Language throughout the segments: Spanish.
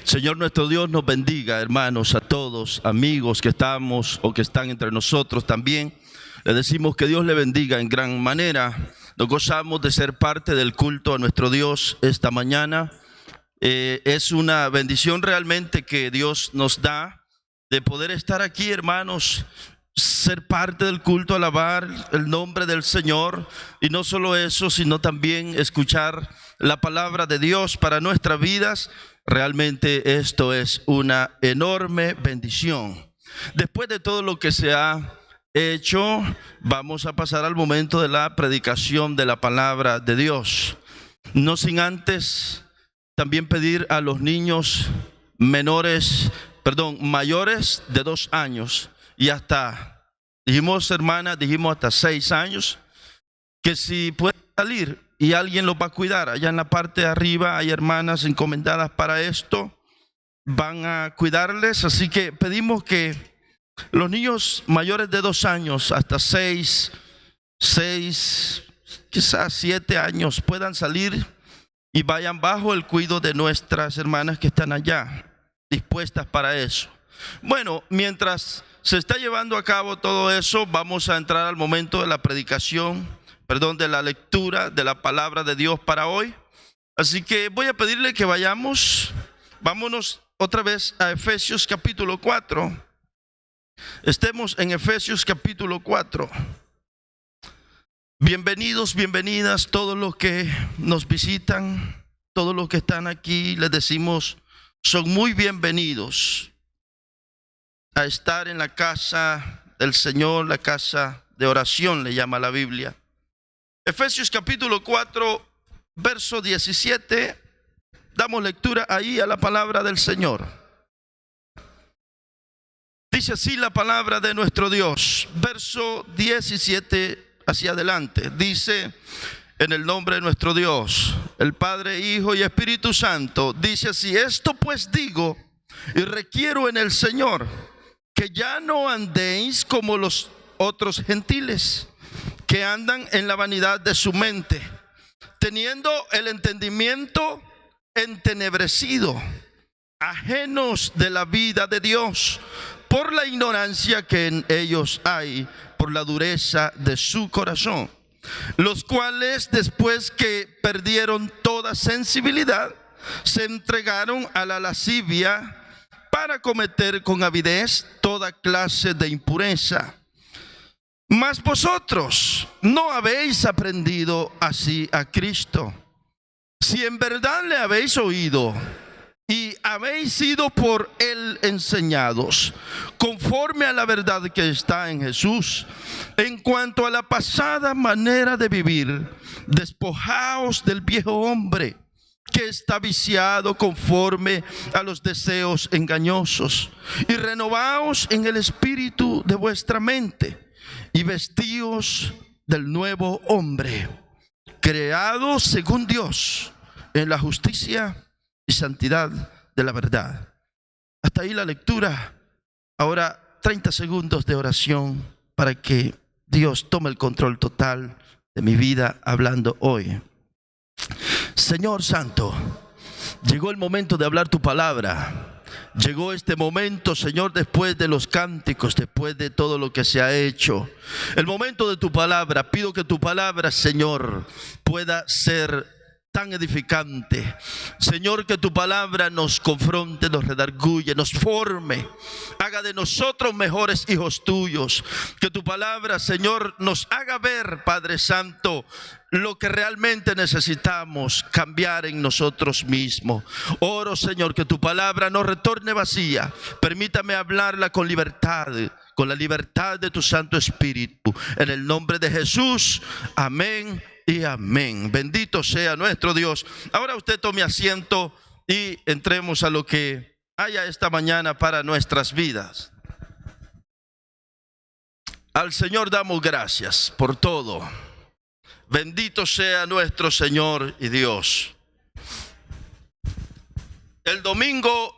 Señor nuestro Dios nos bendiga, hermanos, a todos, amigos que estamos o que están entre nosotros también. Le decimos que Dios le bendiga en gran manera. Nos gozamos de ser parte del culto a nuestro Dios esta mañana. Es una bendición realmente que Dios nos da de poder estar aquí, hermanos, ser parte del culto, alabar el nombre del Señor. Y no solo eso, sino también escuchar la palabra de Dios para nuestras vidas. Realmente esto es una enorme bendición. Después de todo lo que se ha hecho, vamos a pasar al momento de la predicación de la palabra de Dios. No sin antes también pedir a los niños mayores de 2 años y hasta, dijimos hasta 6 años, que si pueden salir y alguien los va a cuidar. Allá en la parte de arriba hay hermanas encomendadas para esto, van a cuidarles. Así que pedimos que los niños mayores de 2 años hasta 6, quizás 7 años puedan salir y vayan bajo el cuidado de nuestras hermanas que están allá, dispuestas para eso. Bueno, mientras se está llevando a cabo todo eso, vamos a entrar al momento de la predicación, de la lectura de la palabra de Dios para hoy. Así que voy a pedirle que vámonos otra vez a Efesios capítulo 4. Estemos en Efesios capítulo 4. Bienvenidos, bienvenidas todos los que nos visitan, todos los que están aquí. Les decimos, son muy bienvenidos a estar en la casa del Señor, la casa de oración le llama la Biblia. Efesios capítulo 4, verso 17. Damos lectura ahí a la palabra del Señor. Dice así la palabra de nuestro Dios, verso 17 hacia adelante. Dice, en el nombre de nuestro Dios, el Padre, Hijo y Espíritu Santo, dice así: esto pues digo y requiero en el Señor, que ya no andéis como los otros gentiles, que andan en la vanidad de su mente, teniendo el entendimiento entenebrecido, ajenos de la vida de Dios, por la ignorancia que en ellos hay, por la dureza de su corazón, los cuales después que perdieron toda sensibilidad, se entregaron a la lascivia para cometer con avidez toda clase de impureza. Mas vosotros no habéis aprendido así a Cristo, si en verdad le habéis oído y habéis sido por él enseñados, conforme a la verdad que está en Jesús. En cuanto a la pasada manera de vivir, despojaos del viejo hombre, que está viciado conforme a los deseos engañosos, y renovaos en el espíritu de vuestra mente, y vestíos del nuevo hombre, creado según Dios en la justicia y santidad de la verdad. Hasta ahí la lectura. Ahora 30 segundos de oración para que Dios tome el control total de mi vida hablando hoy. Señor Santo, llegó el momento de hablar tu palabra. Llegó este momento, Señor, después de los cánticos, después de todo lo que se ha hecho. El momento de tu palabra. Pido que tu palabra, Señor, pueda ser tan edificante. Señor, que tu palabra nos confronte, nos redarguye, nos forme, haga de nosotros mejores hijos tuyos. Que tu palabra, Señor, nos haga ver, Padre Santo, lo que realmente necesitamos cambiar en nosotros mismos. Oro, Señor, que tu palabra no retorne vacía. Permítame hablarla con libertad, con la libertad de tu Santo Espíritu. En el nombre de Jesús, amén y amén. Bendito sea nuestro Dios. Ahora usted tome asiento y entremos a lo que haya esta mañana para nuestras vidas. Al Señor damos gracias por todo. Bendito sea nuestro Señor y Dios. El domingo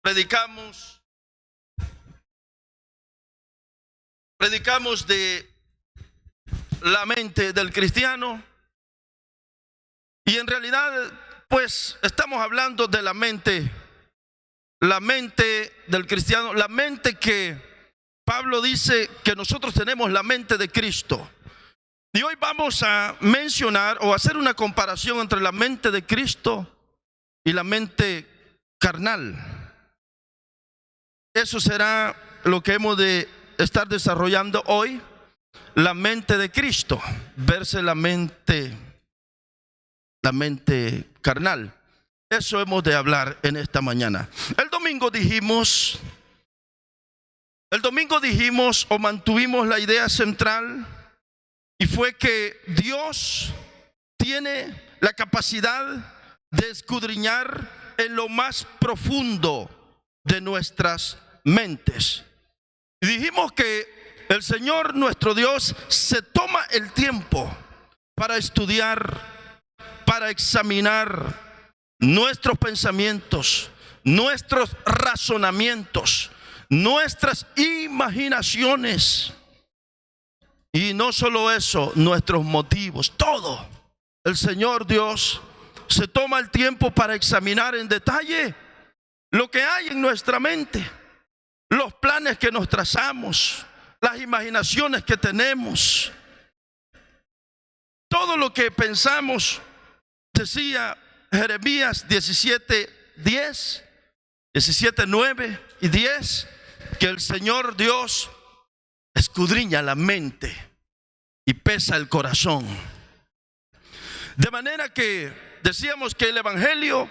predicamos de la mente del cristiano, y en realidad pues estamos hablando de la mente la mente del cristiano, la mente que Pablo dice que nosotros tenemos, la mente de Cristo. Y hoy vamos a mencionar o hacer una comparación entre la mente de Cristo y la mente carnal. Eso será lo que hemos de estar desarrollando hoy. La mente de Cristo versus la mente carnal. Eso hemos de hablar en esta mañana. El domingo dijimos o mantuvimos la idea central, y fue que Dios tiene la capacidad de escudriñar en lo más profundo de nuestras mentes. Y dijimos que el Señor nuestro Dios se toma el tiempo para estudiar, para examinar nuestros pensamientos, nuestros razonamientos, nuestras imaginaciones. Y no solo eso, nuestros motivos, todo. El Señor Dios se toma el tiempo para examinar en detalle lo que hay en nuestra mente, los planes que nos trazamos, las imaginaciones que tenemos, todo lo que pensamos. Decía Jeremías 17:10, 17:9 y 10, que el Señor Dios escudriña la mente y pesa el corazón. De manera que decíamos que el evangelio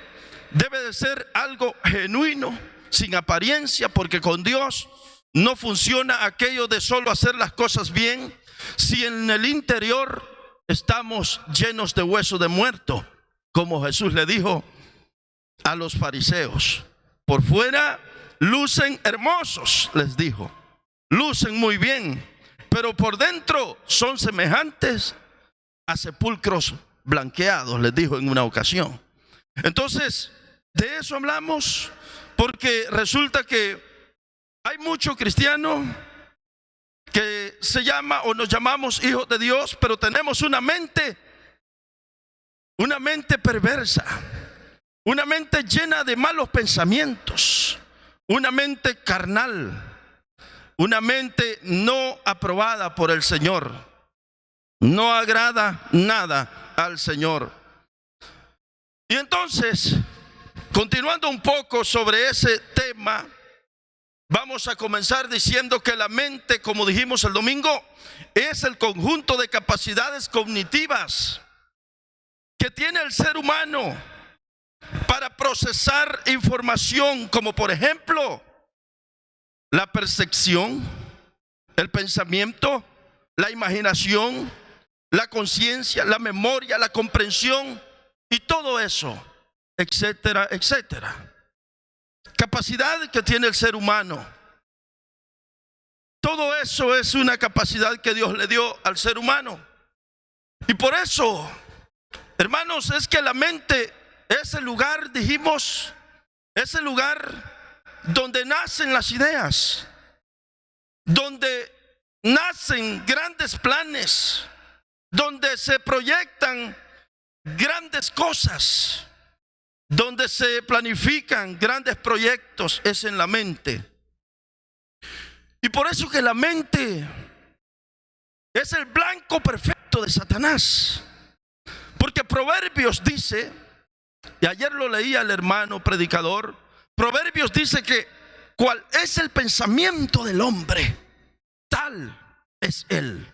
debe de ser algo genuino, sin apariencia, porque con Dios no funciona aquello de solo hacer las cosas bien si en el interior estamos llenos de hueso de muerto, como Jesús le dijo a los fariseos. Por fuera lucen hermosos, les dijo, lucen muy bien, pero por dentro son semejantes a sepulcros blanqueados, les dijo en una ocasión. Entonces, de eso hablamos, porque resulta que hay muchos cristianos que se llama o nos llamamos hijos de Dios, pero tenemos una mente perversa, una mente llena de malos pensamientos, una mente carnal, una mente no aprobada por el Señor. No agrada nada al Señor. Y entonces, continuando un poco sobre ese tema, vamos a comenzar diciendo que la mente, como dijimos el domingo, es el conjunto de capacidades cognitivas que tiene el ser humano para procesar información, como por ejemplo la percepción, el pensamiento, la imaginación, la conciencia, la memoria, la comprensión y todo eso, etcétera, etcétera. Capacidad que tiene el ser humano. Todo eso es una capacidad que Dios le dio al ser humano. Y por eso, hermanos, es que la mente es el lugar, dijimos, es el lugar donde nacen las ideas, donde nacen grandes planes, donde se proyectan grandes cosas, donde se planifican grandes proyectos, es en la mente. Y por eso que la mente es el blanco perfecto de Satanás. Porque Proverbios dice, y ayer lo leía el hermano predicador, Proverbios dice que cuál es el pensamiento del hombre, tal es él.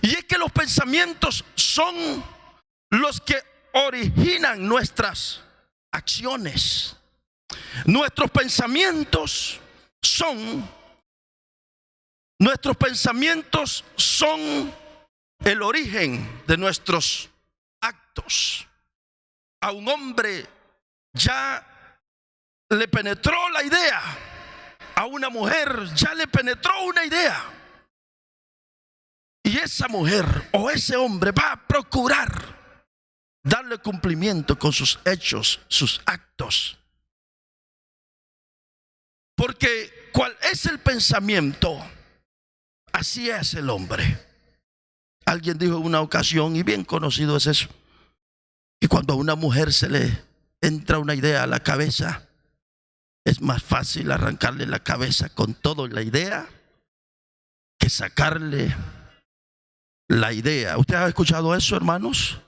Y es que los pensamientos son los que originan nuestras acciones. Nuestros pensamientos son el origen de nuestros actos. A un hombre ya le penetró la idea, a una mujer ya le penetró una idea, y esa mujer o ese hombre va a procurar darle cumplimiento con sus hechos, sus actos. Porque cuál es el pensamiento, así es el hombre. Alguien dijo en una ocasión, y bien conocido es eso, que cuando a una mujer se le entra una idea a la cabeza, es más fácil arrancarle la cabeza con toda la idea que sacarle la idea. ¿Ustedes han escuchado eso, hermanos?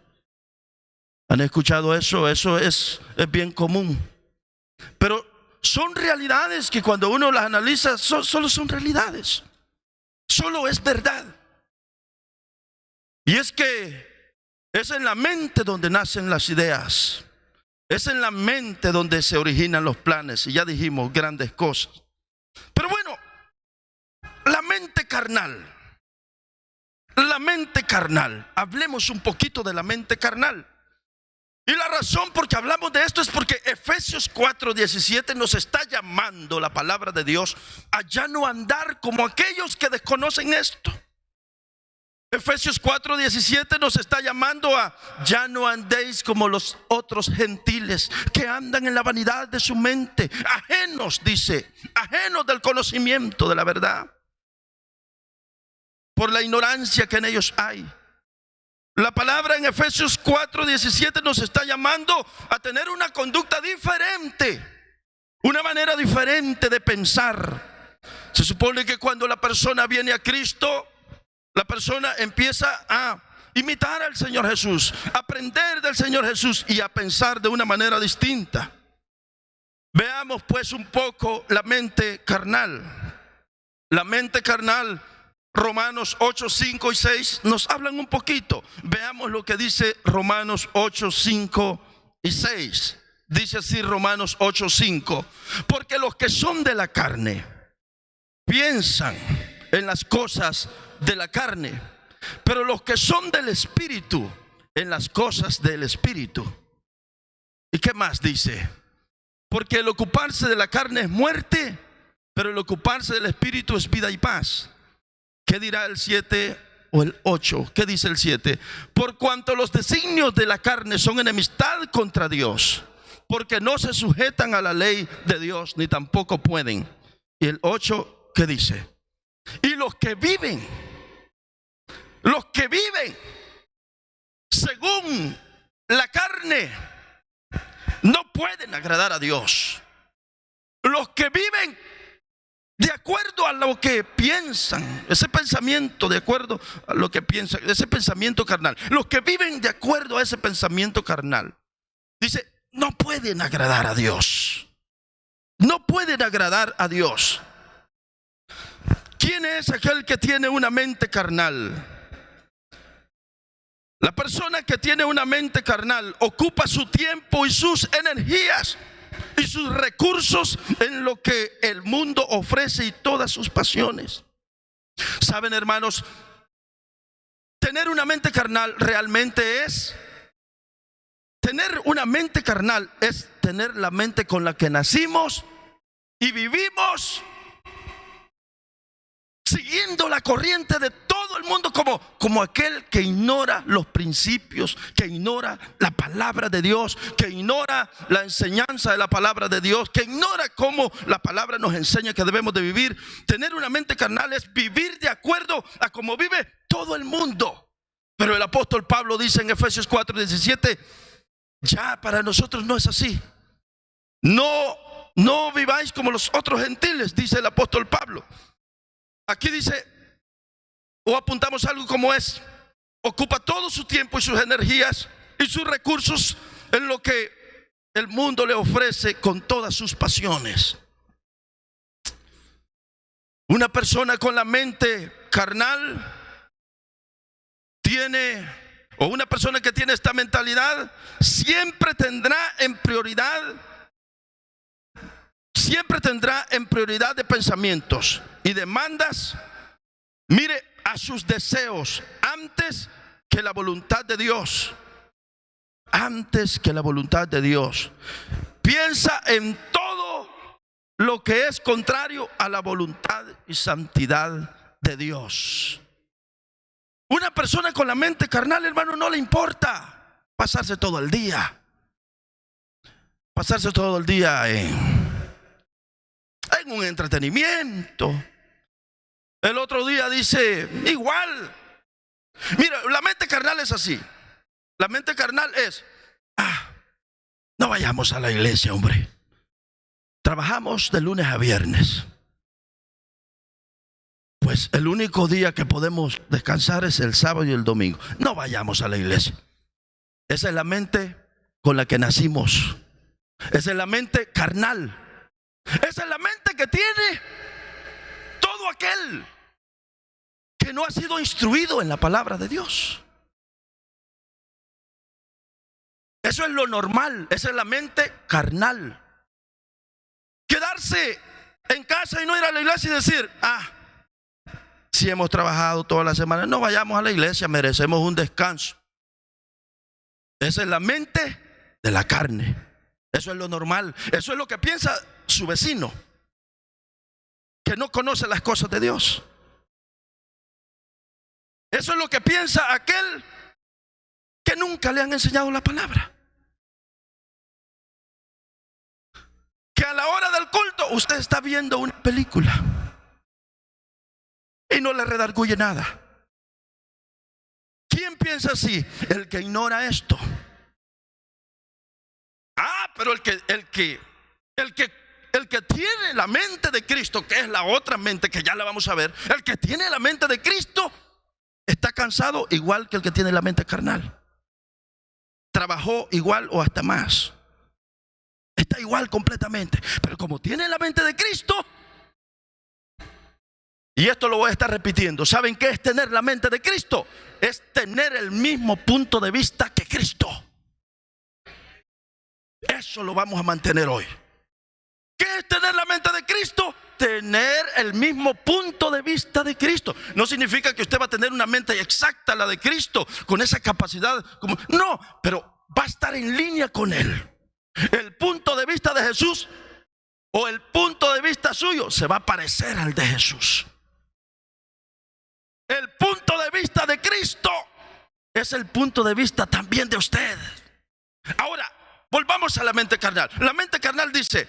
¿Han escuchado eso? Eso es bien común. Pero son realidades que cuando uno las analiza, solo son realidades. Solo es verdad. Y es que es en la mente donde nacen las ideas. Es en la mente donde se originan los planes. Y ya dijimos grandes cosas. Pero bueno, la mente carnal. La mente carnal. Hablemos un poquito de la mente carnal. Y la razón por que hablamos de esto es porque Efesios 4:17 nos está llamando la palabra de Dios a ya no andar como aquellos que desconocen esto. Efesios 4:17 nos está llamando a ya no andéis como los otros gentiles que andan en la vanidad de su mente, ajenos, dice, ajenos del conocimiento de la verdad, por la ignorancia que en ellos hay. La palabra en Efesios 4:17 nos está llamando a tener una conducta diferente, una manera diferente de pensar. Se supone que cuando la persona viene a Cristo, la persona empieza a imitar al Señor Jesús, a aprender del Señor Jesús y a pensar de una manera distinta. Veamos pues un poco la mente carnal. La mente carnal, Romanos 8, 5 y 6 nos hablan un poquito. Veamos lo que dice Romanos 8, 5 y 6. Dice así Romanos 8, 5. Porque los que son de la carne piensan en las cosas de la carne, pero los que son del Espíritu en las cosas del Espíritu. ¿Y qué más dice? Porque el ocuparse de la carne es muerte, pero el ocuparse del Espíritu es vida y paz. ¿Qué dirá el 7 o el 8? ¿Qué dice el 7? Por cuanto los designios de la carne son enemistad contra Dios, porque no se sujetan a la ley de Dios, ni tampoco pueden. Y el 8, ¿qué dice? Y los que viven según la carne no pueden agradar a Dios. Los que viven de acuerdo a lo que piensan, ese pensamiento de acuerdo a lo que piensan, ese pensamiento carnal, los que viven de acuerdo a ese pensamiento carnal, dice, no pueden agradar a Dios. No pueden agradar a Dios. ¿Quién es aquel que tiene una mente carnal? La persona que tiene una mente carnal ocupa su tiempo y sus energías y sus recursos en lo que el mundo ofrece y todas sus pasiones. Saben, hermanos, tener una mente carnal realmente es tener una mente carnal, es tener la mente con la que nacimos y vivimos siguiendo la corriente de todo el mundo, como aquel que ignora los principios, que ignora la palabra de Dios, que ignora la enseñanza de la palabra de Dios, que ignora cómo la palabra nos enseña que debemos de vivir. Tener una mente carnal es vivir de acuerdo a cómo vive todo el mundo. Pero el apóstol Pablo dice en Efesios 4:17, ya para nosotros no es así. No viváis como los otros gentiles, dice el apóstol Pablo. Aquí dice, o apuntamos algo como es, ocupa todo su tiempo y sus energías y sus recursos en lo que el mundo le ofrece con todas sus pasiones. Una persona con la mente carnal o una persona que tiene esta mentalidad siempre tendrá en prioridad de pensamientos y demandas, mire, a sus deseos antes que la voluntad de Dios. Antes que la voluntad de Dios. Piensa en todo lo que es contrario a la voluntad y santidad de Dios. Una persona con la mente carnal, hermano, no le importa pasarse todo el día en un entretenimiento. El otro día dice, igual. Mira, la mente carnal es así. La mente carnal es, no vayamos a la iglesia, hombre. trabajamos de lunes a viernes. Pues el único día que podemos descansar es el sábado y el domingo. No vayamos a la iglesia. Esa es la mente con la que nacimos. Esa es la mente carnal. Esa es la mente que tiene todo aquel que no ha sido instruido en la palabra de Dios. Eso es lo normal. Esa es la mente carnal. Quedarse en casa y no ir a la iglesia y decir: si hemos trabajado toda la semana, no vayamos a la iglesia, merecemos un descanso. Esa es la mente de la carne. Eso es lo normal. Eso es lo que piensa su vecino, que no conoce las cosas de Dios. Eso es lo que piensa aquel que nunca le han enseñado la palabra. Que a la hora del culto usted está viendo una película y no le redarguye nada. ¿Quién piensa así? El que ignora esto. Pero el que tiene la mente de Cristo, que es la otra mente que ya la vamos a ver, el que tiene la mente de Cristo está cansado igual que el que tiene la mente carnal. Trabajó igual o hasta más. Está igual completamente. Pero como tiene la mente de Cristo, y esto lo voy a estar repitiendo, ¿saben qué es tener la mente de Cristo? Es tener el mismo punto de vista que Cristo. Eso lo vamos a mantener hoy. ¿Qué es tener la mente de Cristo? Tener el mismo punto de vista de Cristo. No significa que usted va a tener una mente exacta, la de Cristo, con esa capacidad. No, pero va a estar en línea con Él. El punto de vista de Jesús o el punto de vista suyo se va a parecer al de Jesús. El punto de vista de Cristo es el punto de vista también de usted. Ahora, volvamos a la mente carnal. La mente carnal dice: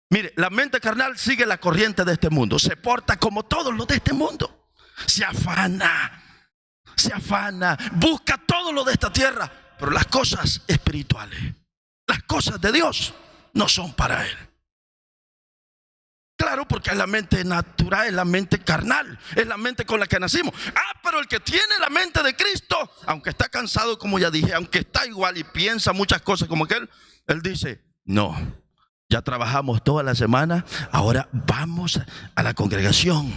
mire, la mente carnal sigue la corriente de este mundo. Se porta como todos los de este mundo. Se afana, busca todo lo de esta tierra. Pero las cosas espirituales, las cosas de Dios, no son para él. Claro, porque es la mente natural, es la mente carnal, es la mente con la que nacimos. Pero el que tiene la mente de Cristo, aunque está cansado, como ya dije, aunque está igual y piensa muchas cosas como aquel, él dice: no, ya trabajamos toda la semana, ahora vamos a la congregación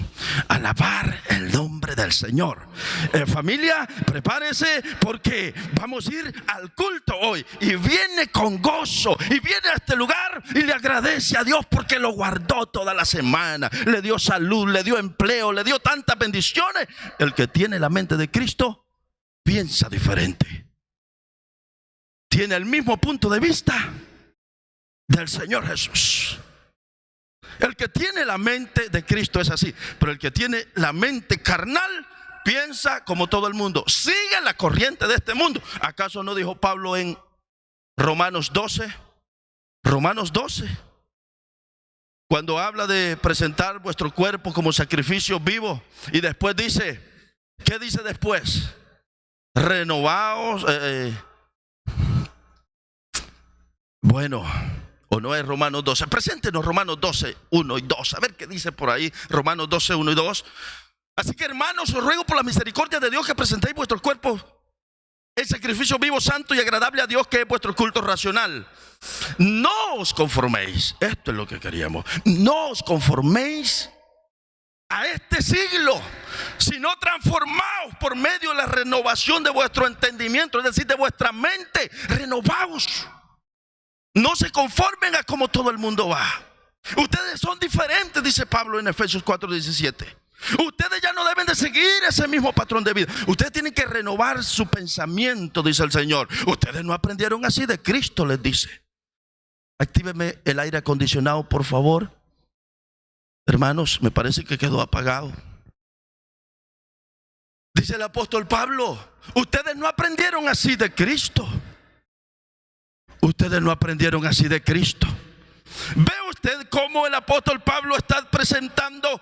a alabar el nombre del Señor. Familia, prepárese porque vamos a ir al culto hoy. Y viene con gozo y viene a este lugar y le agradece a Dios porque lo guardó toda la semana. Le dio salud, le dio empleo, le dio tantas bendiciones. El que tiene la mente de Cristo piensa diferente. Tiene el mismo punto de vista del Señor Jesús. El que tiene la mente de Cristo es así. Pero el que tiene la mente carnal piensa como todo el mundo, sigue la corriente de este mundo. ¿Acaso no dijo Pablo en Romanos 12? Romanos 12, cuando habla de presentar vuestro cuerpo como sacrificio vivo, y después dice, ¿qué dice después? Renovaos. O no es Romanos 12. Preséntenos Romanos 12, 1 y 2. A ver qué dice por ahí Romanos 12, 1 y 2. Así que, hermanos, os ruego por la misericordia de Dios que presentéis vuestros cuerpos en sacrificio vivo, santo y agradable a Dios, que es vuestro culto racional. No os conforméis. Esto es lo que queríamos. No os conforméis a este siglo, sino transformaos por medio de la renovación de vuestro entendimiento, es decir, de vuestra mente. Renovaos. No se conformen a como todo el mundo va. Ustedes son diferentes, dice Pablo en Efesios 4:17. Ustedes ya no deben de seguir ese mismo patrón de vida. Ustedes tienen que renovar su pensamiento, dice el Señor. Ustedes no aprendieron así de Cristo, les dice. Actíveme el aire acondicionado, por favor. Hermanos, me parece que quedó apagado. Dice el apóstol Pablo, ustedes no aprendieron así de Cristo. Ustedes no aprendieron así de Cristo. ¿Ve usted cómo el apóstol Pablo está presentando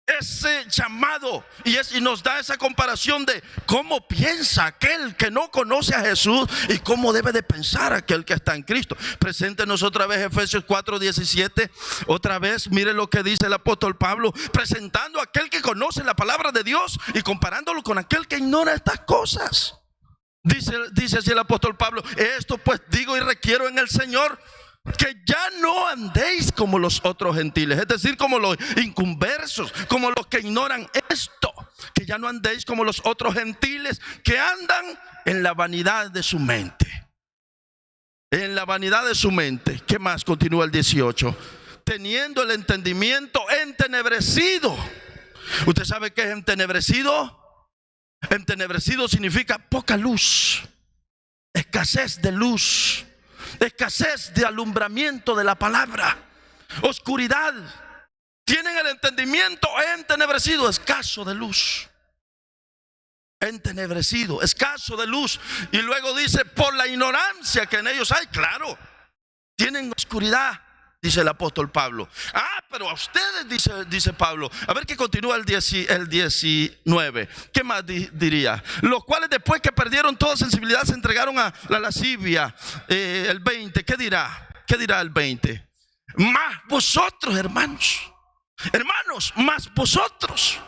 ese llamado y nos da esa comparación de cómo piensa aquel que no conoce a Jesús y cómo debe de pensar aquel que está en Cristo. Preséntenos otra vez Efesios 4:17. Otra vez, mire lo que dice el apóstol Pablo, presentando a aquel que conoce la palabra de Dios y comparándolo con aquel que ignora estas cosas. Dice así el apóstol Pablo: esto pues digo y requiero en el Señor, que ya no andéis como los otros gentiles, es decir, como los inconversos, como los que ignoran esto. Que ya no andéis como los otros gentiles que andan en la vanidad de su mente. En la vanidad de su mente. ¿Qué más? Continúa el 18. Teniendo el entendimiento entenebrecido. ¿Usted sabe qué es entenebrecido? Entenebrecido significa poca luz, escasez de luz, escasez de alumbramiento de la palabra, oscuridad. Tienen el entendimiento entenebrecido, escaso de luz. Entenebrecido, escaso de luz. Y luego dice, por la ignorancia que en ellos hay. Claro, tienen oscuridad, dice el apóstol Pablo. Pero a ustedes, dice Pablo. A ver que continúa el 19. ¿Qué más diría? Los cuales después que perdieron toda sensibilidad se entregaron a la lascivia. El 20, ¿qué dirá? ¿Qué dirá el 20? Más vosotros, hermanos, más vosotros.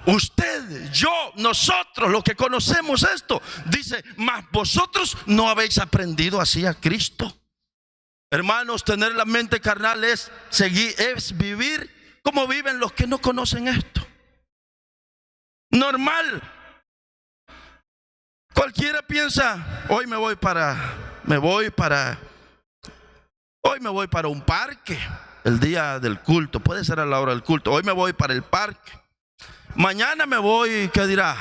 Usted, yo, nosotros, los que conocemos esto, dice, más vosotros no habéis aprendido así a Cristo. Hermanos, tener la mente carnal es vivir como viven los que no conocen esto. Normal. Cualquiera piensa, hoy me voy para un parque el día del culto. Puede ser a la hora del culto. Hoy me voy para el parque. Mañana me voy, ¿qué dirá?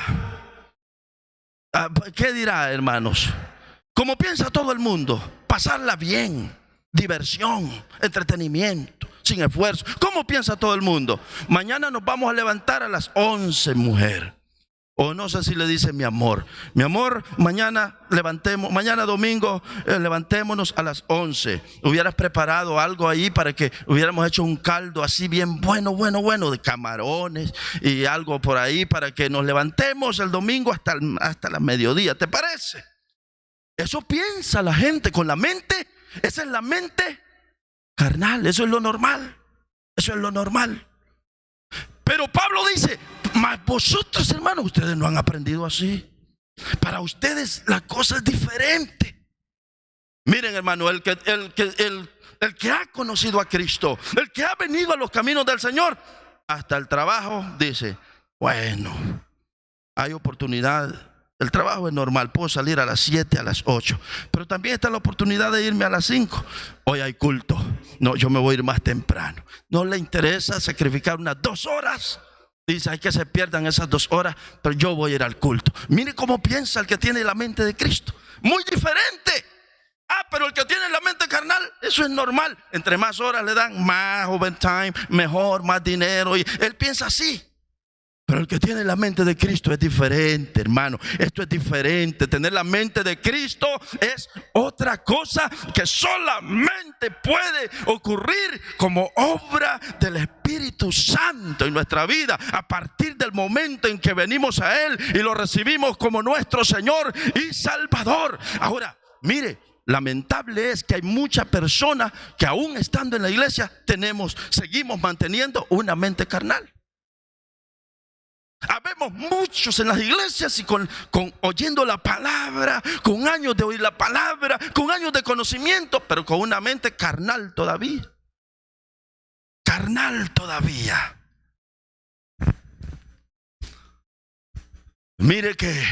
¿Qué dirá, hermanos? Como piensa todo el mundo, pasarla bien. Diversión, entretenimiento, sin esfuerzo. ¿Cómo piensa todo el mundo? Mañana nos vamos a levantar a las 11, mujer. O no sé si le dice mi amor, mañana domingo, levantémonos a las 11. Hubieras preparado algo ahí para que hubiéramos hecho un caldo así bien bueno, de camarones y algo por ahí para que nos levantemos el domingo hasta la mediodía. ¿Te parece? Eso piensa la gente con la mente. Esa es la mente carnal, eso es lo normal. Pero Pablo dice, mas vosotros, hermanos, ustedes no han aprendido así. Para ustedes la cosa es diferente. Miren, hermano, el que ha conocido a Cristo, el que ha venido a los caminos del Señor, hasta el trabajo dice, bueno, hay oportunidad. El trabajo es normal, puedo salir a las 7, a las 8, pero también está la oportunidad de irme a las 5. Hoy hay culto, no, yo me voy a ir más temprano. No le interesa sacrificar unas 2 horas. Dice, hay que se pierdan esas 2 horas, pero yo voy a ir al culto. Mire cómo piensa el que tiene la mente de Cristo. Muy diferente. Pero el que tiene la mente carnal, eso es normal. Entre más horas le dan, más overtime, mejor, más dinero. Y él piensa así. Pero el que tiene la mente de Cristo es diferente, hermano. Esto es diferente. Tener la mente de Cristo es otra cosa que solamente puede ocurrir como obra del Espíritu Santo en nuestra vida, a partir del momento en que venimos a Él y lo recibimos como nuestro Señor y Salvador. Ahora, mire, lamentable es que hay muchas personas que aún estando en la iglesia seguimos manteniendo una mente carnal. Habemos muchos en las iglesias y con oyendo la palabra, con años de oír la palabra, con años de conocimiento, pero con una mente carnal todavía. Mire que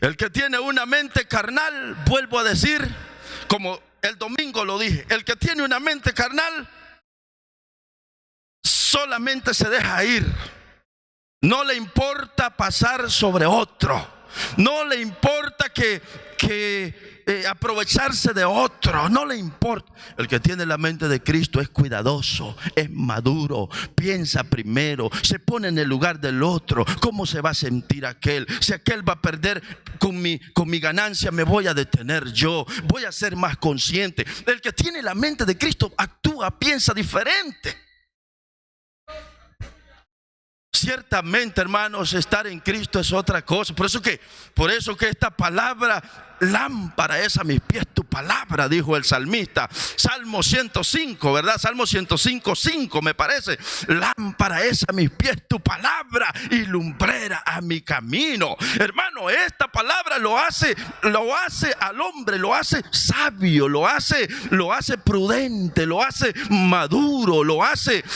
el que tiene una mente carnal, vuelvo a decir, como el domingo lo dije, el que tiene una mente carnal solamente se deja ir. No le importa pasar sobre otro. No le importa que aprovecharse de otro. No le importa. El que tiene la mente de Cristo es cuidadoso, es maduro, piensa primero, se pone en el lugar del otro. ¿Cómo se va a sentir aquel? Si aquel va a perder con mi ganancia, me voy a detener yo. Voy a ser más consciente. El que tiene la mente de Cristo actúa, piensa diferente. Ciertamente, hermanos, estar en Cristo es otra cosa. Por eso que esta palabra, lámpara es a mis pies tu palabra, dijo el salmista. Salmo 105, ¿verdad? Salmo 105, 5 me parece. Lámpara es a mis pies tu palabra y lumbrera a mi camino. Hermano, esta palabra lo hace al hombre, lo hace sabio, lo hace prudente, lo hace maduro,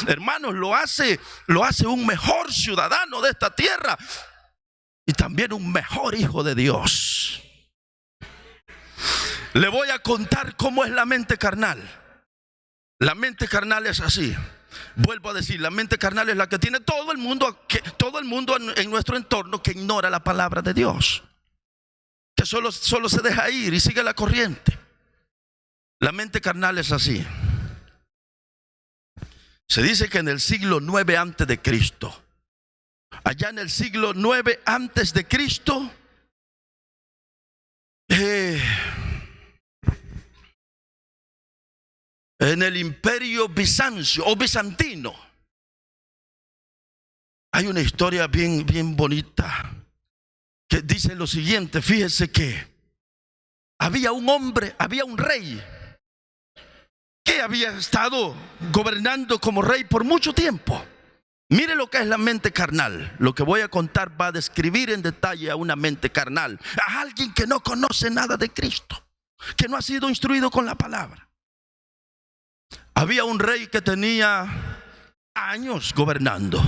hermanos, lo hace un mejor ciudadano de esta tierra y también un mejor hijo de Dios. Le voy a contar cómo es la mente carnal. La mente carnal es así. Vuelvo a decir, la mente carnal es la que tiene todo el mundo en nuestro entorno que ignora la palabra de Dios, que solo se deja ir y sigue la corriente. La mente carnal es así. Se dice que en el siglo 9 antes de Cristo, allá en el siglo 9 antes de Cristo, en el imperio bizancio o bizantino, hay una historia bien bonita que dice lo siguiente. Fíjese que había un rey que había estado gobernando como rey por mucho tiempo. Mire lo que es la mente carnal. Lo que voy a contar va a describir en detalle a una mente carnal, a alguien que no conoce nada de Cristo, que no ha sido instruido con la palabra. Había un rey que tenía años gobernando,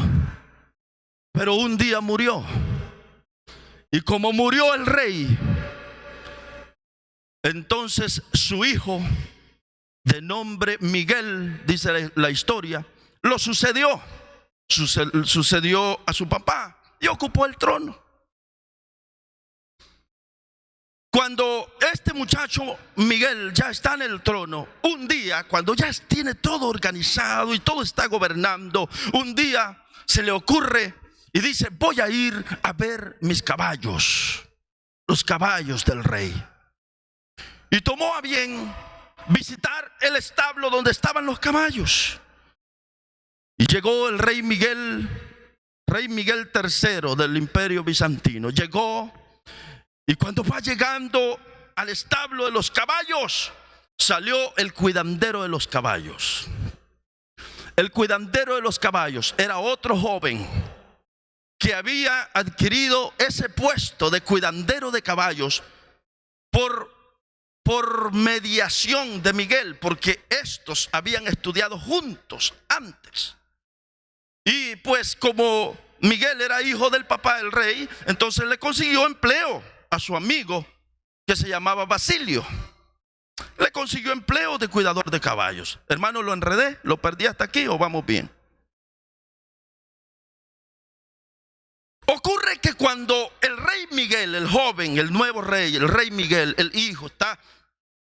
pero un día murió. Y como murió el rey, entonces su hijo, de nombre Miguel, dice la historia, lo sucedió a su papá y ocupó el trono. Cuando este muchacho Miguel ya está en el trono, un día, cuando ya tiene todo organizado y todo está gobernando, un día se le ocurre y dice: voy a ir a ver mis caballos, los caballos del rey. Y tomó a bien visitar el establo donde estaban los caballos. Y llegó el rey Miguel III del imperio bizantino. Llegó, y cuando va llegando al establo de los caballos, salió el cuidandero de los caballos. El cuidandero de los caballos era otro joven que había adquirido ese puesto de cuidandero de caballos por mediación de Miguel, porque estos habían estudiado juntos antes. Y pues como Miguel era hijo del papá del rey, entonces le consiguió empleo a su amigo que se llamaba Basilio. Le consiguió empleo de cuidador de caballos. Hermano, ¿lo enredé? ¿Lo perdí hasta aquí o vamos bien? Ocurre que cuando el rey Miguel, el joven, el nuevo rey, el rey Miguel, el hijo, está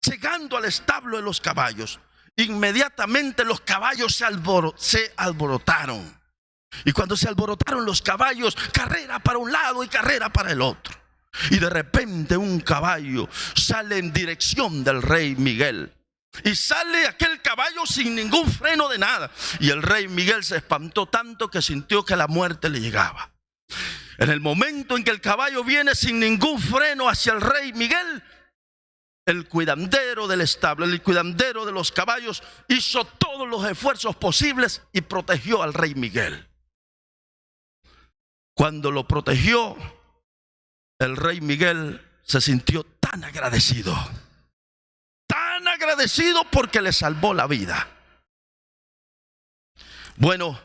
llegando al establo de los caballos, inmediatamente los caballos se alborotaron. Y cuando se alborotaron los caballos, carrera para un lado y carrera para el otro. Y de repente un caballo sale en dirección del rey Miguel. Y sale aquel caballo sin ningún freno de nada. Y el rey Miguel se espantó tanto que sintió que la muerte le llegaba. En el momento en que el caballo viene sin ningún freno hacia el rey Miguel, el cuidandero del establo, el cuidandero de los caballos, hizo todos los esfuerzos posibles y protegió al rey Miguel. Cuando lo protegió, el rey Miguel se sintió tan agradecido porque le salvó la vida. Bueno,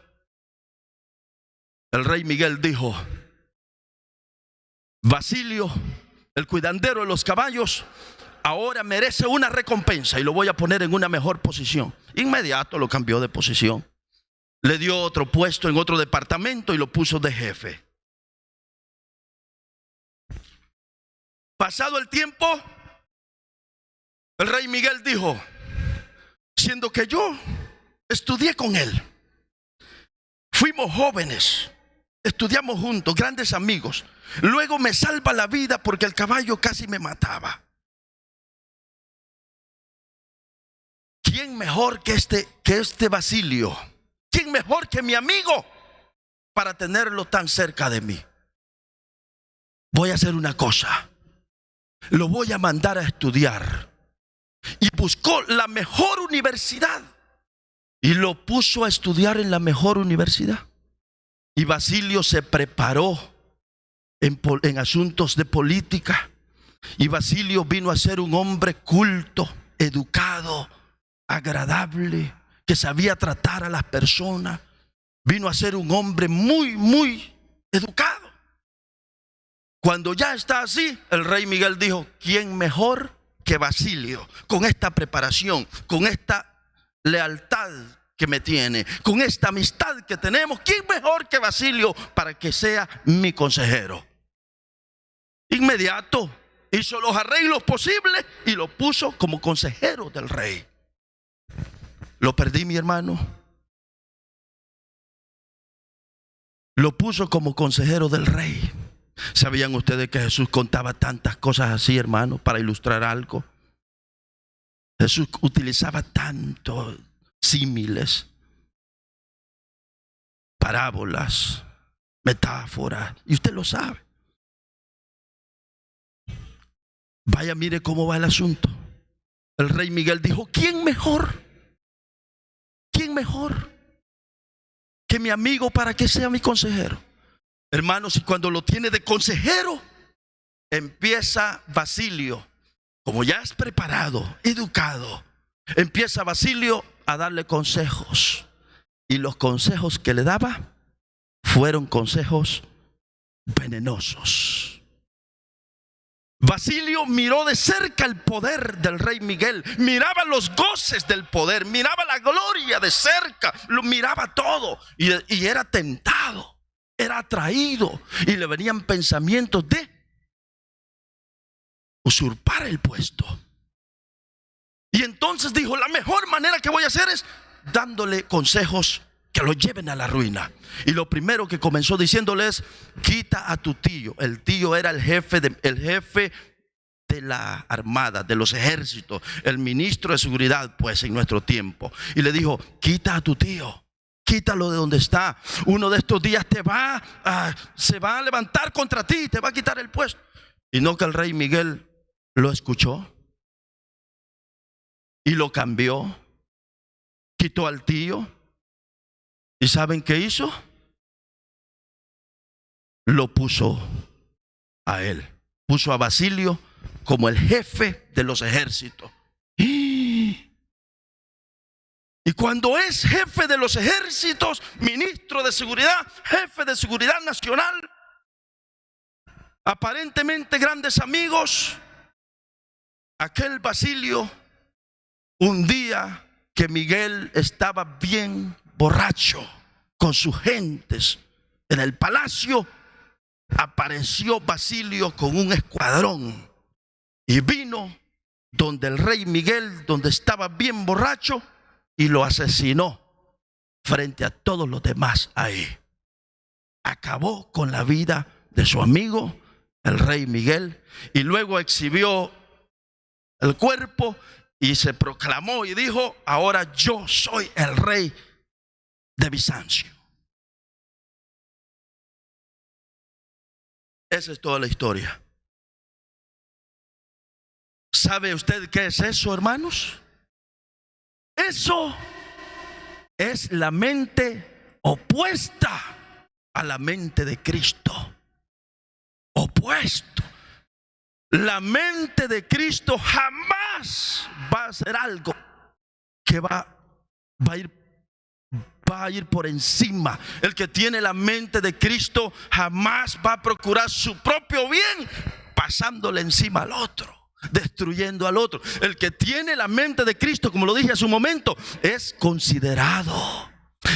el rey Miguel dijo: Basilio, el cuidandero de los caballos, ahora merece una recompensa y lo voy a poner en una mejor posición. Inmediato lo cambió de posición. Le dio otro puesto en otro departamento y lo puso de jefe. Pasado el tiempo, el rey Miguel dijo: siendo que yo estudié con él, fuimos jóvenes, estudiamos juntos, grandes amigos, luego me salva la vida porque el caballo casi me mataba. ¿Quién mejor que este Basilio? ¿Quién mejor que mi amigo para tenerlo tan cerca de mí. Voy a hacer una cosa. Lo voy a mandar a estudiar. Y buscó la mejor universidad y lo puso a estudiar en la mejor universidad. Y Basilio se preparó en asuntos de política. Y Basilio vino a ser un hombre culto, educado, agradable, que sabía tratar a las personas. Vino a ser un hombre muy, muy educado. Cuando ya está así, el rey Miguel dijo: ¿quién mejor que Basilio? Con esta preparación, con esta lealtad que me tiene, con esta amistad que tenemos, ¿quién mejor que Basilio para que sea mi consejero? Inmediato hizo los arreglos posibles y lo puso como consejero del rey. Lo perdí, mi hermano. Lo puso como consejero del rey. ¿Sabían ustedes que Jesús contaba tantas cosas así, hermano, para ilustrar algo? Jesús utilizaba tantos símiles, parábolas, metáforas, y usted lo sabe. Vaya, mire cómo va el asunto. El rey Miguel dijo: ¿quién mejor? ¿Quién mejor que mi amigo para que sea mi consejero? Hermanos, y cuando lo tiene de consejero, empieza Basilio, como ya es preparado, educado, empieza Basilio a darle consejos. Y los consejos que le daba fueron consejos venenosos. Basilio miró de cerca el poder del rey Miguel, miraba los goces del poder, miraba la gloria de cerca, lo miraba todo y era tentado, era atraído, y le venían pensamientos de usurpar el puesto. Y entonces dijo: la mejor manera que voy a hacer es dándole consejos que lo lleven a la ruina. Y lo primero que comenzó diciéndole es: quita a tu tío. El tío era el jefe de la armada, de los ejércitos, el ministro de seguridad, pues, en nuestro tiempo. Y le dijo: quita a tu tío, quítalo de donde está. Uno de estos días se va a levantar contra ti, te va a quitar el puesto. Y no que el rey Miguel lo escuchó y lo cambió, quitó al tío. ¿Y saben qué hizo? Lo puso a él, puso a Basilio como el jefe de los ejércitos. Y cuando es jefe de los ejércitos, ministro de seguridad, jefe de seguridad nacional, aparentemente grandes amigos, aquel Basilio, un día que Miguel estaba bien borracho con sus gentes en el palacio, apareció Basilio con un escuadrón y vino donde el rey Miguel, donde estaba bien borracho, y lo asesinó frente a todos los demás ahí. Acabó con la vida de su amigo, el rey Miguel, y luego exhibió el cuerpo y se proclamó y dijo: ahora yo soy el rey de Bizancio. Esa es toda la historia. ¿Sabe usted qué es eso, hermanos? Eso es la mente opuesta a la mente de Cristo. Opuesto. La mente de Cristo jamás va a hacer algo que va a ir por encima. El que tiene la mente de Cristo jamás va a procurar su propio bien pasándole encima al otro, destruyendo al otro. El que tiene la mente de Cristo, como lo dije hace un momento, es considerado,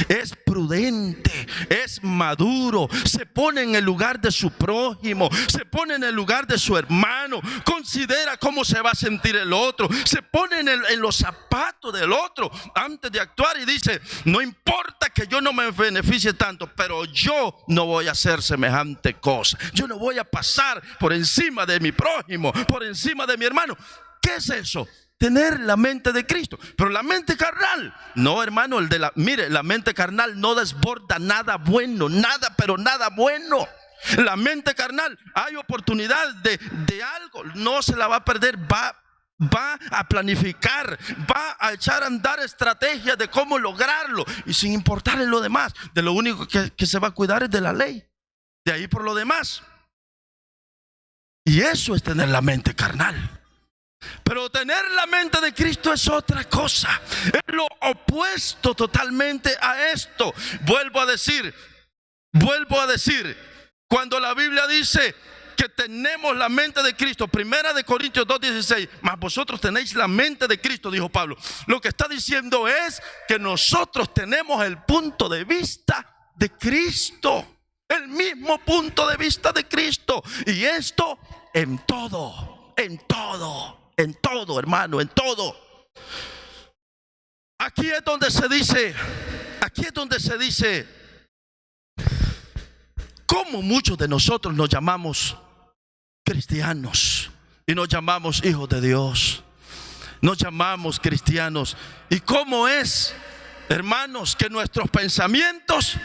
es prudente, es maduro, se pone en el lugar de su prójimo, se pone en el lugar de su hermano, considera cómo se va a sentir el otro, se pone en los zapatos del otro antes de actuar y dice: no importa que yo no me beneficie tanto, pero yo no voy a hacer semejante cosa, yo no voy a pasar por encima de mi prójimo, por encima de mi hermano. ¿Qué es eso? tener la mente de Cristo. Pero la mente carnal, no, hermano, mire, la mente carnal no desborda nada bueno, nada, pero nada bueno. La mente carnal, hay oportunidad de algo, no se la va a perder, va a planificar, va a echar a andar estrategias de cómo lograrlo, y sin importarle lo demás. De lo único que se va a cuidar es de la ley, de ahí por lo demás. Y eso es tener la mente carnal. Pero tener la mente de Cristo es otra cosa, es lo opuesto totalmente a esto. Vuelvo a decir, cuando la Biblia dice que tenemos la mente de Cristo, 1 Corintios 2:16, mas vosotros tenéis la mente de Cristo, dijo Pablo. Lo que está diciendo es que nosotros tenemos el punto de vista de Cristo, el mismo punto de vista de Cristo. Y esto en todo, hermano, en todo. Aquí es donde se dice, cómo muchos de nosotros nos llamamos cristianos y nos llamamos hijos de Dios, nos llamamos cristianos. Y cómo es, hermanos, que nuestros pensamientos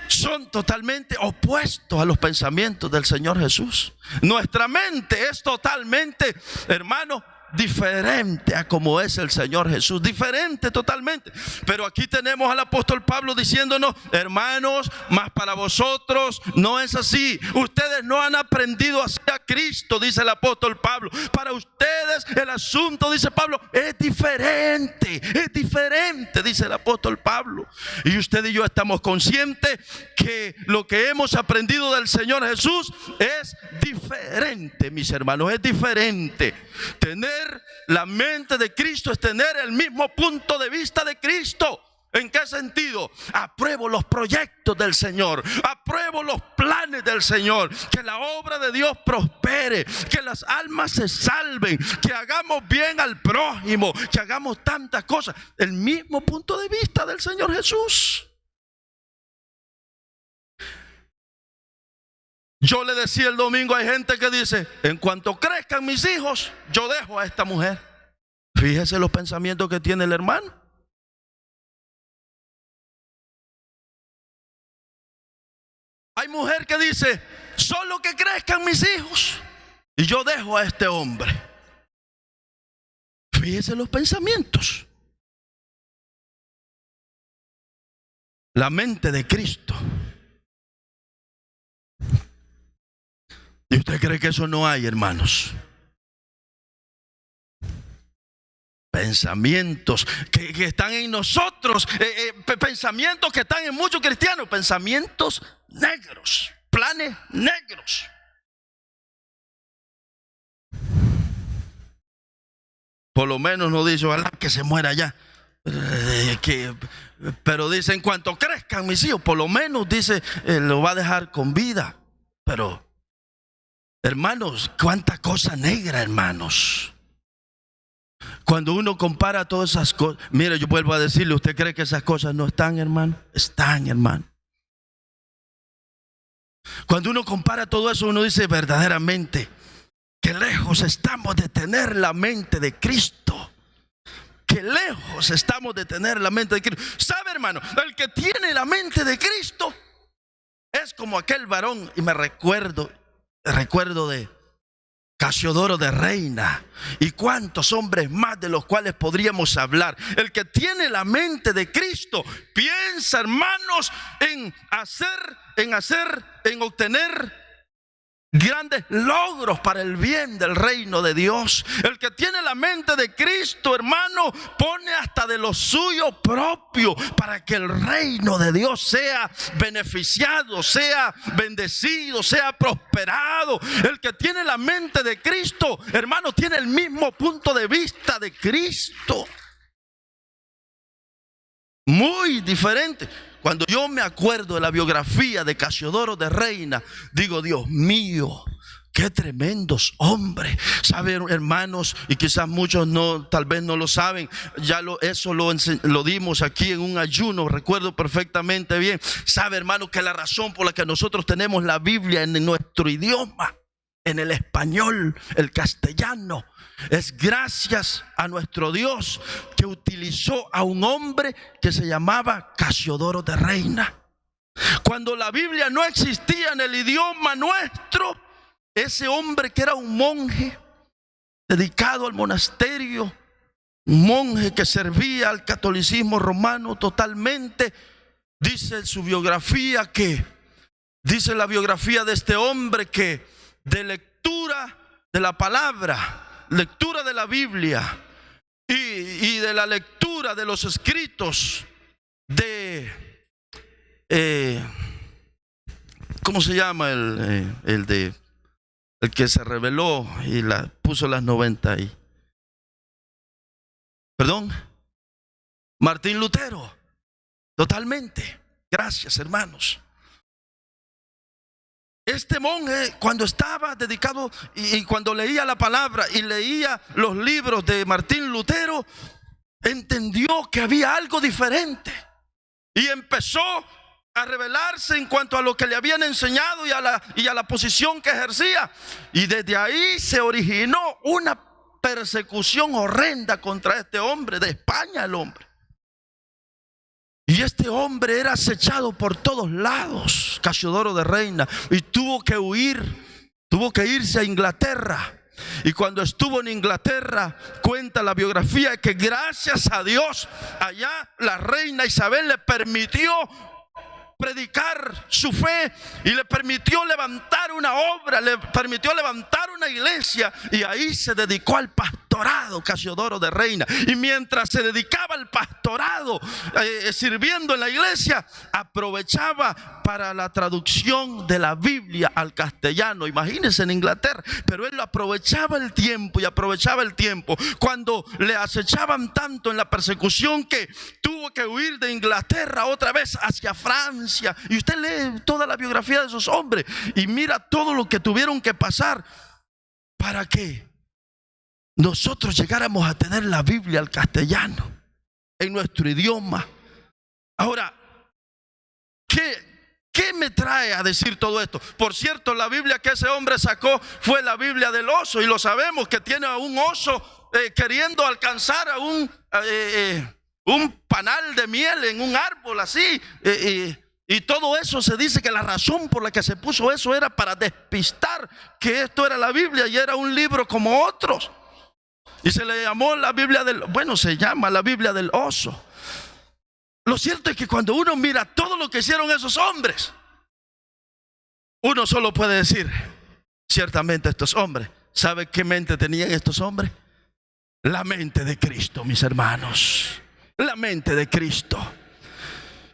son totalmente opuestos a los pensamientos del Señor Jesús. Nuestra mente es totalmente, hermano, diferente a como es el Señor Jesús, diferente totalmente. Pero aquí tenemos al apóstol Pablo diciéndonos, hermanos, mas para vosotros no es así. Ustedes no han aprendido así a Cristo, dice el apóstol Pablo. Para ustedes el asunto, dice Pablo, es diferente, dice el apóstol Pablo. Y usted y yo estamos conscientes que lo que hemos aprendido del Señor Jesús es diferente, mis hermanos, es diferente. Tener la mente de Cristo es tener el mismo punto de vista de Cristo. ¿En qué sentido? Apruebo los proyectos del Señor, apruebo los planes del Señor, que la obra de Dios prospere, que las almas se salven, que hagamos bien al prójimo, que hagamos tantas cosas. El mismo punto de vista del Señor Jesús. Yo le decía el domingo, hay gente que dice, en cuanto crezcan mis hijos, yo dejo a esta mujer. Fíjese los pensamientos que tiene el hermano. Hay mujer que dice, solo que crezcan mis hijos y yo dejo a este hombre. Fíjese los pensamientos. La mente de Cristo. ¿Y usted cree que eso no hay, hermanos? Pensamientos que están en nosotros, pensamientos que están en muchos cristianos, pensamientos negros, planes negros. Por lo menos no dice, ojalá que se muera ya. Pero dice, en cuanto crezcan mis hijos, por lo menos dice, lo va a dejar con vida. Pero, hermanos, cuánta cosa negra, hermanos. Cuando uno compara todas esas cosas, mire, yo vuelvo a decirle, ¿usted cree que esas cosas no están, hermano? Están, hermano. Cuando uno compara todo eso, uno dice verdaderamente que lejos estamos de tener la mente de Cristo. Que lejos estamos de tener la mente de Cristo. ¿Sabe, hermano? El que tiene la mente de Cristo es como aquel varón, y me recuerdo de Casiodoro de Reina y cuántos hombres más de los cuales podríamos hablar. El que tiene la mente de Cristo piensa, hermanos, en obtener grandes logros para el bien del reino de Dios. El que tiene la mente de Cristo, hermano, pone hasta de lo suyo propio para que el reino de Dios sea beneficiado, sea bendecido, sea prosperado. El que tiene la mente de Cristo, hermano, tiene el mismo punto de vista de Cristo. Muy diferente. Cuando yo me acuerdo de la biografía de Casiodoro de Reina, digo, Dios mío, qué tremendos hombres. Saben, hermanos, y quizás muchos tal vez no lo saben, eso lo dimos aquí en un ayuno, recuerdo perfectamente bien. Sabe, hermano, que la razón por la que nosotros tenemos la Biblia en nuestro idioma en el español, el castellano. Es gracias a nuestro Dios que utilizó a un hombre que se llamaba Casiodoro de Reina. Cuando la Biblia no existía en el idioma nuestro, ese hombre que era un monje dedicado al monasterio, un monje que servía al catolicismo romano totalmente, dice su biografía dice la biografía de este hombre que de lectura de la palabra, lectura de la Biblia y de la lectura de los escritos de ¿cómo se llama? El que se reveló y puso las 90 y Martín Lutero. Totalmente. Gracias, hermanos. Este monje, cuando estaba dedicado y cuando leía la palabra y leía los libros de Martín Lutero, entendió que había algo diferente y empezó a rebelarse en cuanto a lo que le habían enseñado y a la posición que ejercía. Y desde ahí se originó una persecución horrenda contra este hombre, de España el hombre. Y este hombre era acechado por todos lados, Casiodoro de Reina, y tuvo que huir, tuvo que irse a Inglaterra. Y cuando estuvo en Inglaterra, cuenta la biografía que gracias a Dios, allá la reina Isabel le permitió predicar su fe y le permitió levantar una obra, le permitió levantar una iglesia, y ahí se dedicó al pastorado Casiodoro de Reina. Y mientras se dedicaba al pastorado, sirviendo en la iglesia, aprovechaba para la traducción de la Biblia al castellano. Imagínense, en Inglaterra, pero él aprovechaba el tiempo y aprovechaba el tiempo cuando le acechaban tanto en la persecución que tuvo que huir de Inglaterra otra vez hacia Francia. Y usted lee toda la biografía de esos hombres y mira todo lo que tuvieron que pasar para que nosotros llegáramos a tener la Biblia al castellano, en nuestro idioma. Ahora, ¿qué me trae a decir todo esto? Por cierto, la Biblia que ese hombre sacó fue la Biblia del oso, y lo sabemos, que tiene a un oso queriendo alcanzar a un panal de miel en un árbol así, y todo eso se dice que la razón por la que se puso eso era para despistar que esto era la Biblia y era un libro como otros. Y se le llamó la Biblia se llama la Biblia del oso. Lo cierto es que cuando uno mira todo lo que hicieron esos hombres, uno solo puede decir, ciertamente estos hombres, ¿sabe qué mente tenían estos hombres? La mente de Cristo, mis hermanos. La mente de Cristo.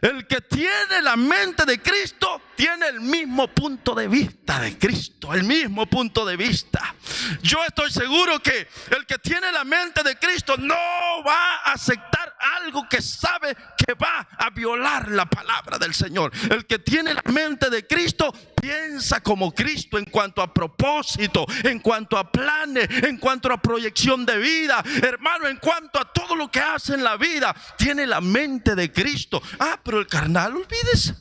El que tiene la mente de Cristo tiene el mismo punto de vista de Cristo, el mismo punto de vista. Yo estoy seguro que el que tiene la mente de Cristo no va a aceptar algo que sabe que va a violar la palabra del Señor. El que tiene la mente de Cristo piensa como Cristo en cuanto a propósito, en cuanto a planes, en cuanto a proyección de vida. Hermano, en cuanto a todo lo que hace en la vida, tiene la mente de Cristo. Pero el carnal, olvídese.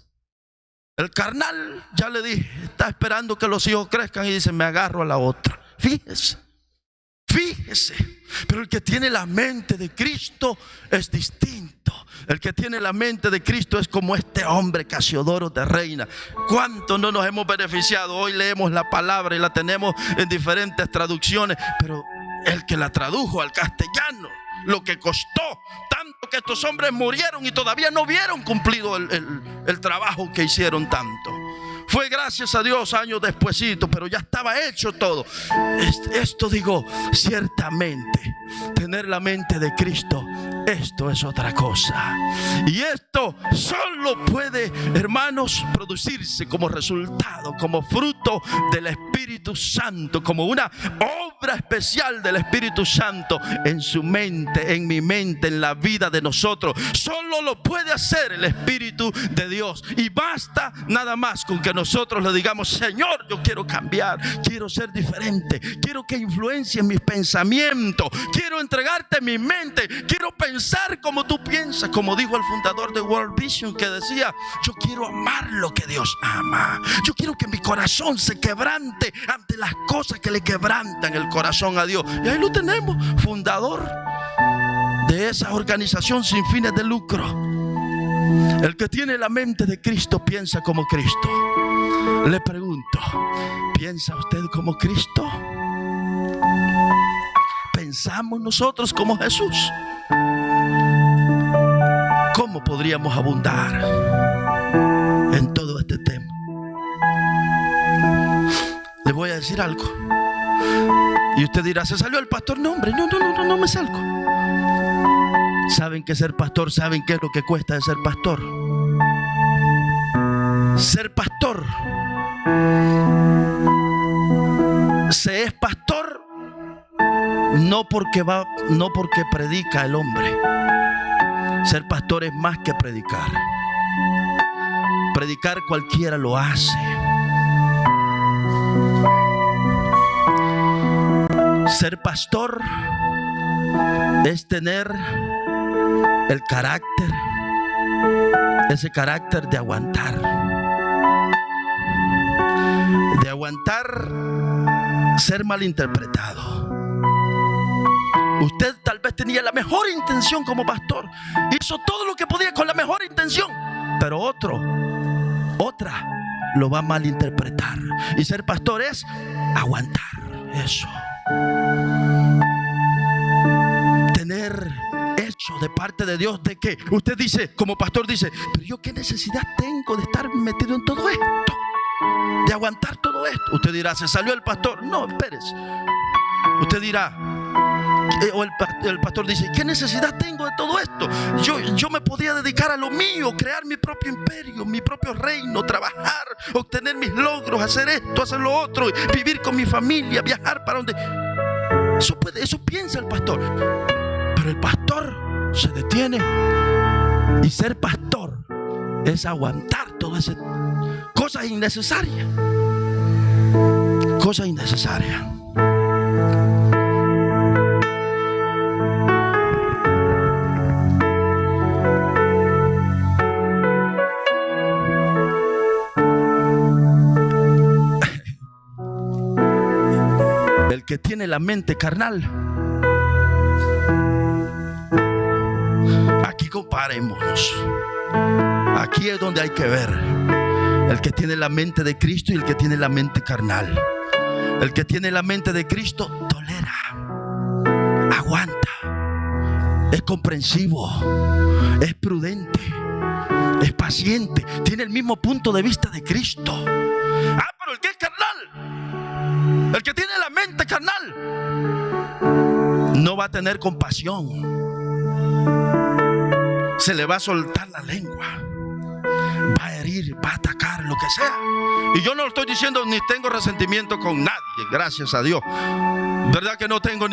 El carnal, ya le dije, está esperando que los hijos crezcan y dice, me agarro a la otra. Fíjese. Pero el que tiene la mente de Cristo es distinto. El que tiene la mente de Cristo es como este hombre Casiodoro de Reina. ¿Cuánto no nos hemos beneficiado? Hoy leemos la palabra y la tenemos en diferentes traducciones, pero el que la tradujo al castellano, lo que costó tanto, que estos hombres murieron y todavía no vieron cumplido el trabajo que hicieron tanto. Fue gracias a Dios años despuesito, pero ya estaba hecho todo. Esto digo, ciertamente, tener la mente de Cristo, esto es otra cosa. Y esto solo puede, hermanos, producirse como resultado, como fruto del Espíritu Santo, como una obra especial del Espíritu Santo en su mente, en mi mente, en la vida de nosotros. Solo lo puede hacer el Espíritu de Dios. Y basta nada más con que nosotros le digamos, Señor, yo quiero cambiar, quiero ser diferente, quiero que influencie mis pensamientos, quiero entregarte mi mente. Quiero pensar como tú piensas. Como dijo el fundador de World Vision, que decía: yo quiero amar lo que Dios ama. Yo quiero que mi corazón se quebrante ante las cosas que le quebrantan el corazón a Dios. Y ahí lo tenemos, fundador de esa organización sin fines de lucro. El que tiene la mente de Cristo piensa como Cristo. Le pregunto, ¿piensa usted como Cristo? ¿Pensamos nosotros como Jesús? ¿Cómo podríamos abundar en todo este tema? Le voy a decir algo. Y usted dirá: ¿se salió el pastor? No, hombre, no me salgo. ¿Saben qué es ser pastor? ¿Saben qué es lo que cuesta de ser pastor? Ser pastor, se es pastor no porque predica el hombre. Ser pastor es más que predicar. Predicar cualquiera lo hace. Ser pastor es tener el carácter, ese carácter de aguantar. De aguantar ser malinterpretado. Usted tal vez tenía la mejor intención como pastor, hizo todo lo que podía con la mejor intención, pero otra lo va a malinterpretar. Y ser pastor es aguantar eso. Tener hecho de parte de Dios de que usted dice, como pastor dice: pero yo qué necesidad tengo de estar metido en todo esto, de aguantar todo esto. Usted dirá: ¿se salió el pastor? No, espérese. Usted dirá, o el pastor dice: ¿qué necesidad tengo de todo esto? Yo me podía dedicar a lo mío, crear mi propio imperio, mi propio reino, trabajar, obtener mis logros, hacer esto, hacer lo otro, vivir con mi familia, viajar para donde. Eso piensa el pastor. Pero el pastor se detiene, y ser pastor es aguantar todas esas cosas innecesarias. Cosas innecesarias. El que tiene la mente carnal. Aquí comparémonos. Aquí es donde hay que ver el que tiene la mente de Cristo y el que tiene la mente carnal. El que tiene la mente de Cristo tolera, aguanta, es comprensivo, es prudente, es paciente, tiene el mismo punto de vista de Cristo. Pero el que es carnal, el que tiene la mente carnal, no va a tener compasión. Se le va a soltar la lengua, va a herir, va a atacar, lo que sea. Y yo no lo estoy diciendo ni tengo resentimiento con nadie, gracias a Dios. ¿Verdad que no tengo?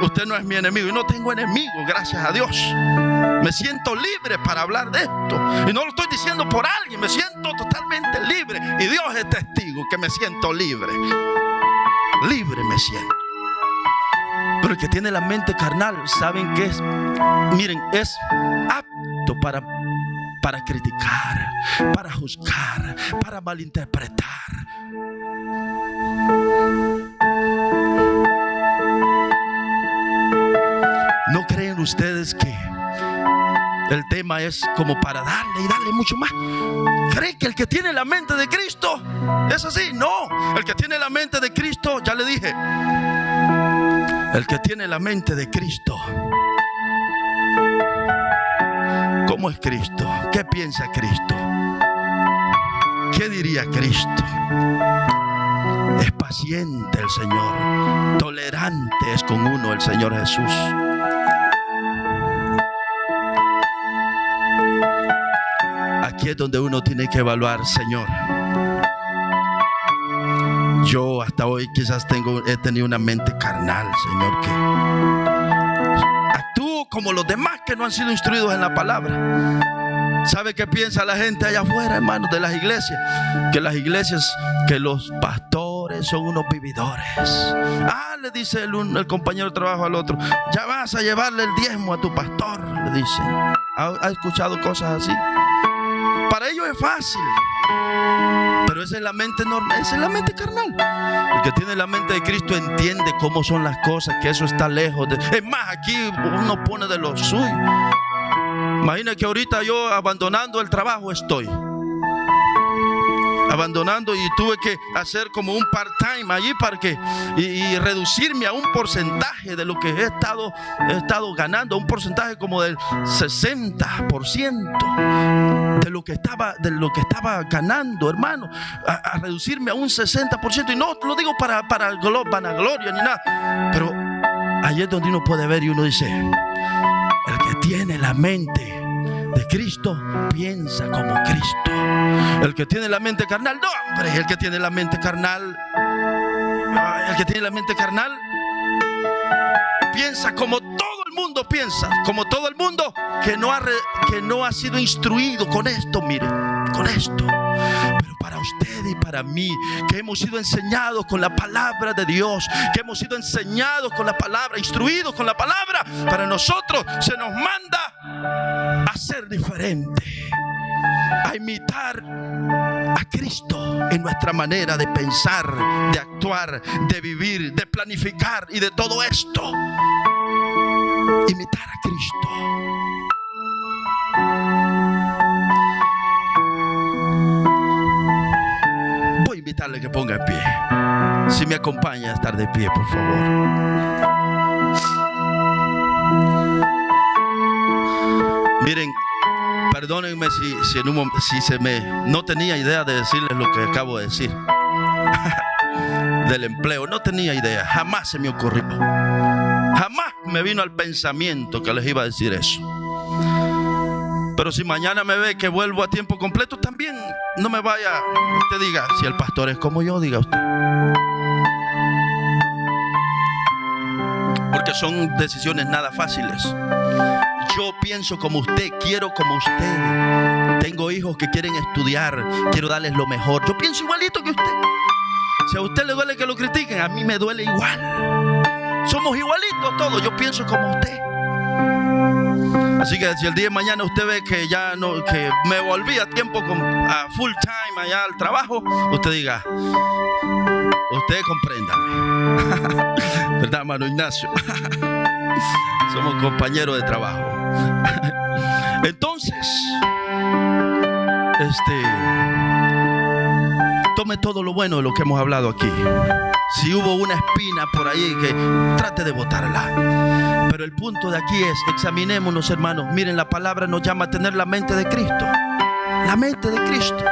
Usted no es mi enemigo y no tengo enemigo, gracias a Dios. Me siento libre para hablar de esto. Y no lo estoy diciendo por alguien, me siento totalmente libre. Y Dios es testigo que me siento libre. Libre me siento. Pero el que tiene la mente carnal, ¿saben qué es? Miren, es apto para criticar, para juzgar, para malinterpretar. ¿No creen ustedes que el tema es como para darle y darle mucho más? ¿Creen que el que tiene la mente de Cristo es así? No, el que tiene la mente de Cristo, ya le dije, el que tiene la mente de Cristo, ¿cómo es Cristo? ¿Qué piensa Cristo? ¿Qué diría Cristo? Es paciente el Señor, tolerante es con uno el Señor Jesús. Aquí es donde uno tiene que evaluar: Señor, yo hasta hoy quizás he tenido una mente carnal, Señor, que actúo como los demás que no han sido instruidos en la palabra. ¿Sabe qué piensa la gente allá afuera, hermanos, de las iglesias? Que las iglesias, que los pastores, oradores, son unos vividores. Le dice el compañero de trabajo al otro, ya vas a llevarle el diezmo a tu pastor, le dicen. ¿Ha escuchado cosas así? Para ellos es fácil, pero esa es la mente normal, esa es la mente carnal. El que tiene la mente de Cristo entiende cómo son las cosas, que eso está lejos de... Es más, aquí uno pone de lo suyo. Imagina que ahorita yo abandonando el trabajo estoy. Abandonando, y tuve que hacer como un part-time allí para que y reducirme a un porcentaje de lo que he estado ganando, un porcentaje como del 60% de lo que estaba ganando, hermano, a reducirme a un 60%. Y no lo digo para vanagloria ni nada, pero ahí es donde uno puede ver y uno dice, el que tiene la mente de Cristo piensa como Cristo. El que tiene la mente carnal, no, hombre, el que tiene la mente carnal piensa como todo el mundo piensa, como todo el mundo que no ha sido instruido con esto, mire, con esto. Pero para usted y para mí, que hemos sido enseñados con la palabra de Dios, que hemos sido enseñados con la palabra, instruidos con la palabra, para nosotros se nos manda a ser diferente, a imitar a Cristo en nuestra manera de pensar, de actuar, de vivir, de planificar y de todo esto. Imitar a Cristo. Voy a invitarle que ponga en pie. Si me acompaña a estar de pie, por favor. Miren, perdónenme no tenía idea de decirles lo que acabo de decir. Del empleo, no tenía idea, jamás se me ocurrió. Jamás me vino al pensamiento que les iba a decir eso. Pero si mañana me ve que vuelvo a tiempo completo, también no me vaya, usted diga, si el pastor es como yo, diga usted. Porque son decisiones nada fáciles. Yo pienso como usted, quiero como usted. Tengo hijos que quieren estudiar, quiero darles lo mejor. Yo pienso igualito que usted. Si a usted le duele que lo critiquen, a mí me duele igual. Somos igualitos todos, yo pienso como usted. Así que si el día de mañana usted ve que ya no, que me volví a tiempo a full time allá al trabajo, usted diga, usted compréndame. ¿Verdad, hermano Ignacio? Somos compañeros de trabajo. Entonces, tome todo lo bueno de lo que hemos hablado aquí. Si hubo una espina por ahí, que trate de botarla. Pero el punto de aquí es, examinémonos, hermanos. Miren, la palabra nos llama a tener la mente de Cristo. La mente de Cristo.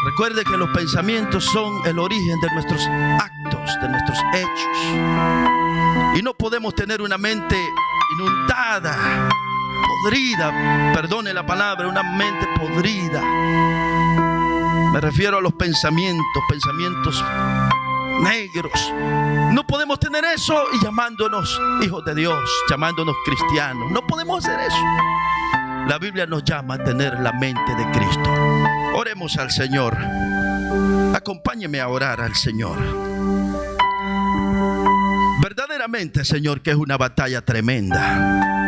Recuerde que los pensamientos son el origen de nuestros actos, de nuestros hechos. Y no podemos tener una mente inundada, podrida, perdone la palabra, una mente podrida. Me refiero a los pensamientos negros. No podemos tener eso y llamándonos hijos de Dios, llamándonos cristianos. No podemos hacer eso. La Biblia nos llama a tener la mente de Cristo. Oremos al Señor. Acompáñeme a orar al Señor. Verdaderamente, Señor, que es una batalla tremenda.